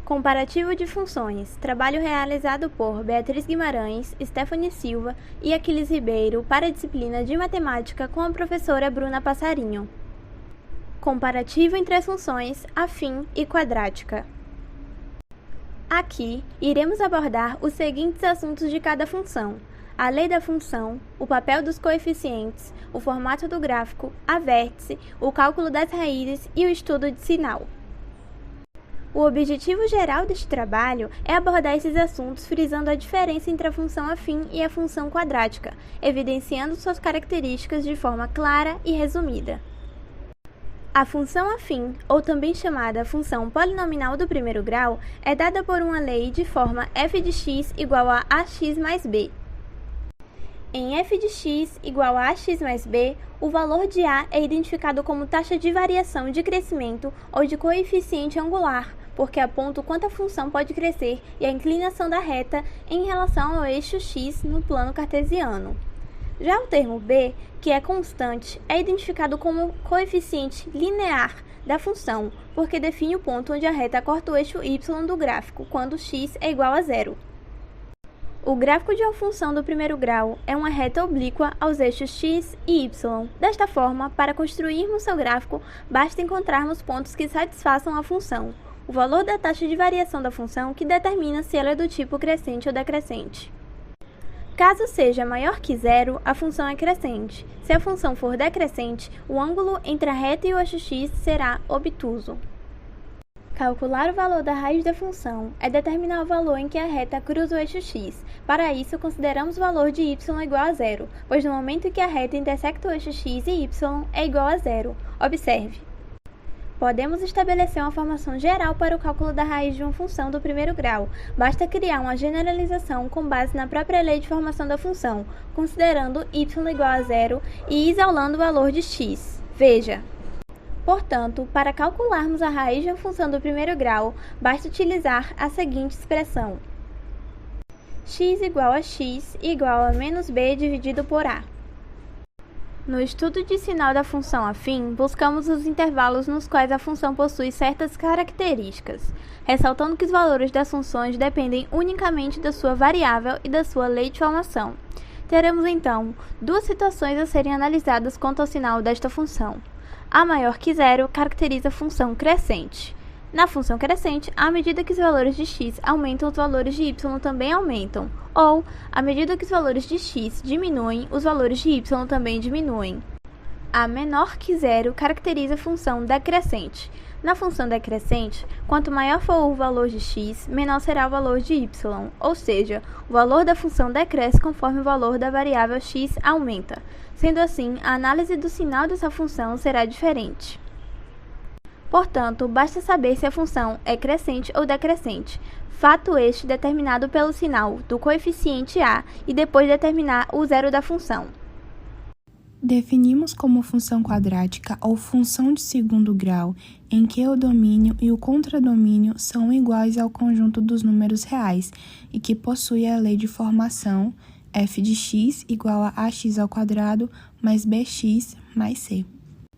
Comparativo de funções. Trabalho realizado por Beatriz Guimarães, Stephanie Silva e Aquiles Ribeiro para a disciplina de matemática com a professora Bruna Passarinho. Comparativo entre as funções afim e quadrática. Aqui, iremos abordar os seguintes assuntos de cada função: a lei da função, o papel dos coeficientes, o formato do gráfico, a vértice, o cálculo das raízes e o estudo de sinal. O objetivo geral deste trabalho é abordar esses assuntos frisando a diferença entre a função afim e a função quadrática, evidenciando suas características de forma clara e resumida. A função afim, ou também chamada função polinomial do primeiro grau, é dada por uma lei de forma f de x igual a ax mais b. Em f de x igual a ax mais b, o valor de a é identificado como taxa de variação de crescimento ou de coeficiente angular, porque aponta o quanto a função pode crescer e a inclinação da reta em relação ao eixo x no plano cartesiano. Já o termo b, que é constante, é identificado como coeficiente linear da função, porque define o ponto onde a reta corta o eixo y do gráfico, quando x é igual a zero. O gráfico de uma função do primeiro grau é uma reta oblíqua aos eixos x e y. Desta forma, para construirmos seu gráfico, basta encontrarmos pontos que satisfaçam a função, o valor da taxa de variação da função que determina se ela é do tipo crescente ou decrescente. Caso seja maior que zero, a função é crescente. Se a função for decrescente, o ângulo entre a reta e o eixo x será obtuso. Calcular o valor da raiz da função é determinar o valor em que a reta cruza o eixo x. Para isso, consideramos o valor de y igual a zero, pois no momento em que a reta intersecta o eixo x e y é igual a zero. Observe. Podemos estabelecer uma formação geral para o cálculo da raiz de uma função do primeiro grau. Basta criar uma generalização com base na própria lei de formação da função, considerando y igual a zero e isolando o valor de x. Veja. Portanto, para calcularmos a raiz de uma função do primeiro grau, basta utilizar a seguinte expressão: x igual a x igual a menos b dividido por a. No estudo de sinal da função afim, buscamos os intervalos nos quais a função possui certas características, ressaltando que os valores das funções dependem unicamente da sua variável e da sua lei de formação. Teremos, então, duas situações a serem analisadas quanto ao sinal desta função. A maior que zero caracteriza a função crescente. Na função crescente, à medida que os valores de x aumentam, os valores de y também aumentam. Ou, à medida que os valores de x diminuem, os valores de y também diminuem. A menor que zero caracteriza a função decrescente. Na função decrescente, quanto maior for o valor de x, menor será o valor de y, ou seja, o valor da função decresce conforme o valor da variável x aumenta. Sendo assim, a análise do sinal dessa função será diferente. Portanto, basta saber se a função é crescente ou decrescente, fato este determinado pelo sinal do coeficiente a e depois determinar o zero da função. Definimos como função quadrática ou função de segundo grau em que o domínio e o contradomínio são iguais ao conjunto dos números reais e que possui a lei de formação f de x igual a ax ao quadrado mais bx mais c.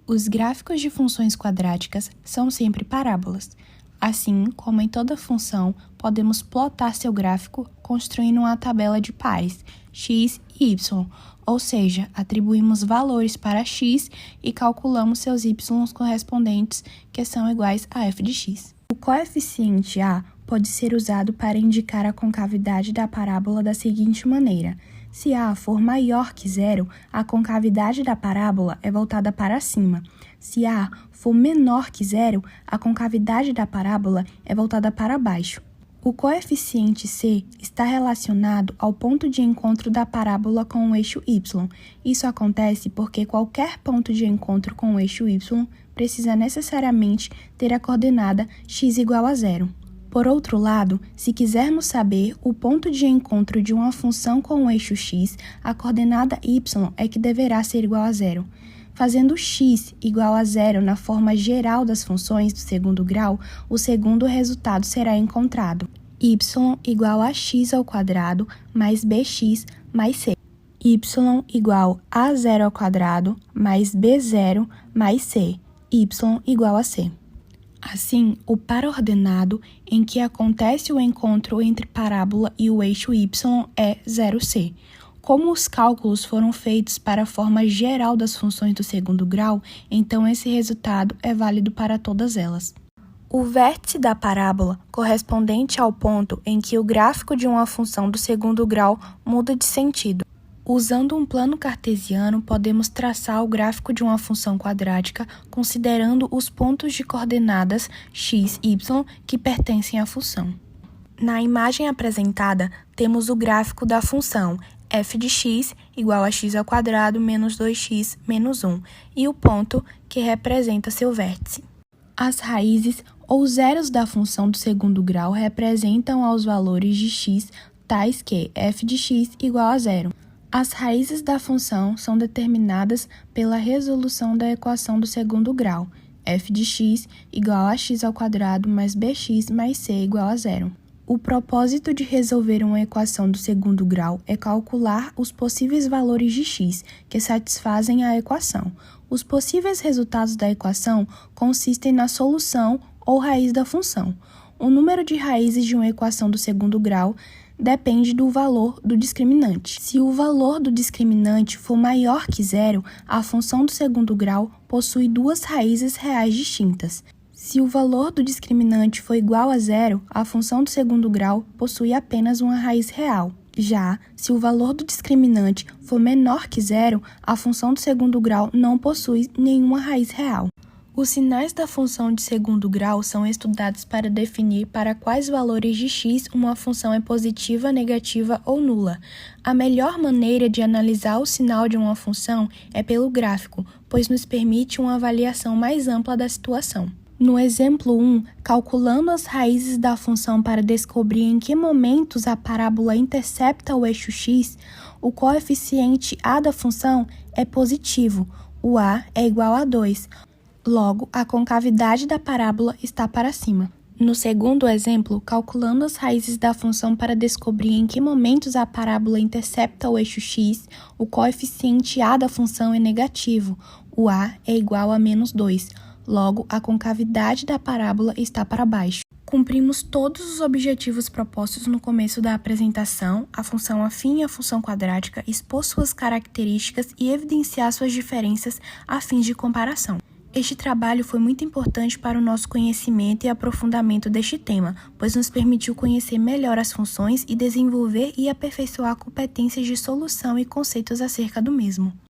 Os gráficos de funções quadráticas são sempre parábolas. Assim como em toda função, podemos plotar seu gráfico construindo uma tabela de pares, x e y, ou seja, atribuímos valores para x e calculamos seus y correspondentes, que são iguais a f de x. O coeficiente a pode ser usado para indicar a concavidade da parábola da seguinte maneira: se a for maior que zero, a concavidade da parábola é voltada para cima. Se a for menor que zero, a concavidade da parábola é voltada para baixo. O coeficiente c está relacionado ao ponto de encontro da parábola com o eixo y. Isso acontece porque qualquer ponto de encontro com o eixo y precisa necessariamente ter a coordenada x igual a zero. Por outro lado, se quisermos saber o ponto de encontro de uma função com o eixo x, a coordenada y é que deverá ser igual a zero. Fazendo x igual a zero na forma geral das funções do segundo grau, o segundo resultado será encontrado: y igual a x ao quadrado mais bx mais c. Y igual a zero ao quadrado mais b0 mais c. Y igual a c. Assim, o par ordenado em que acontece o encontro entre parábola e o eixo y é 0C. Como os cálculos foram feitos para a forma geral das funções do segundo grau, então esse resultado é válido para todas elas. O vértice da parábola, correspondente ao ponto em que o gráfico de uma função do segundo grau muda de sentido. Usando um plano cartesiano, podemos traçar o gráfico de uma função quadrática considerando os pontos de coordenadas x, y que pertencem à função. Na imagem apresentada, temos o gráfico da função f de x igual a x² menos 2x menos 1 e o ponto que representa seu vértice. As raízes ou zeros da função do segundo grau representam aos valores de x tais que f de x igual a 0. As raízes da função são determinadas pela resolução da equação do segundo grau, f de x igual a x² mais bx mais c igual a 0. O propósito de resolver uma equação do segundo grau é calcular os possíveis valores de x que satisfazem a equação. Os possíveis resultados da equação consistem na solução ou raiz da função. O número de raízes de uma equação do segundo grau depende do valor do discriminante. Se o valor do discriminante for maior que 0, a função do segundo grau possui duas raízes reais distintas. Se o valor do discriminante for igual a 0, a função do segundo grau possui apenas uma raiz real. Já, se o valor do discriminante for menor que 0, a função do segundo grau não possui nenhuma raiz real. Os sinais da função de segundo grau são estudados para definir para quais valores de x uma função é positiva, negativa ou nula. A melhor maneira de analisar o sinal de uma função é pelo gráfico, pois nos permite uma avaliação mais ampla da situação. No exemplo 1, calculando as raízes da função para descobrir em que momentos a parábola intercepta o eixo x, o coeficiente a da função é positivo, o a é igual a 2, logo a concavidade da parábola está para cima. No segundo exemplo, calculando as raízes da função para descobrir em que momentos a parábola intercepta o eixo x, o coeficiente a da função é negativo, o a é igual a menos 2, logo, a concavidade da parábola está para baixo. Cumprimos todos os objetivos propostos no começo da apresentação, a função afim à função quadrática, expor suas características e evidenciar suas diferenças a fins de comparação. Este trabalho foi muito importante para o nosso conhecimento e aprofundamento deste tema, pois nos permitiu conhecer melhor as funções e desenvolver e aperfeiçoar competências de solução e conceitos acerca do mesmo.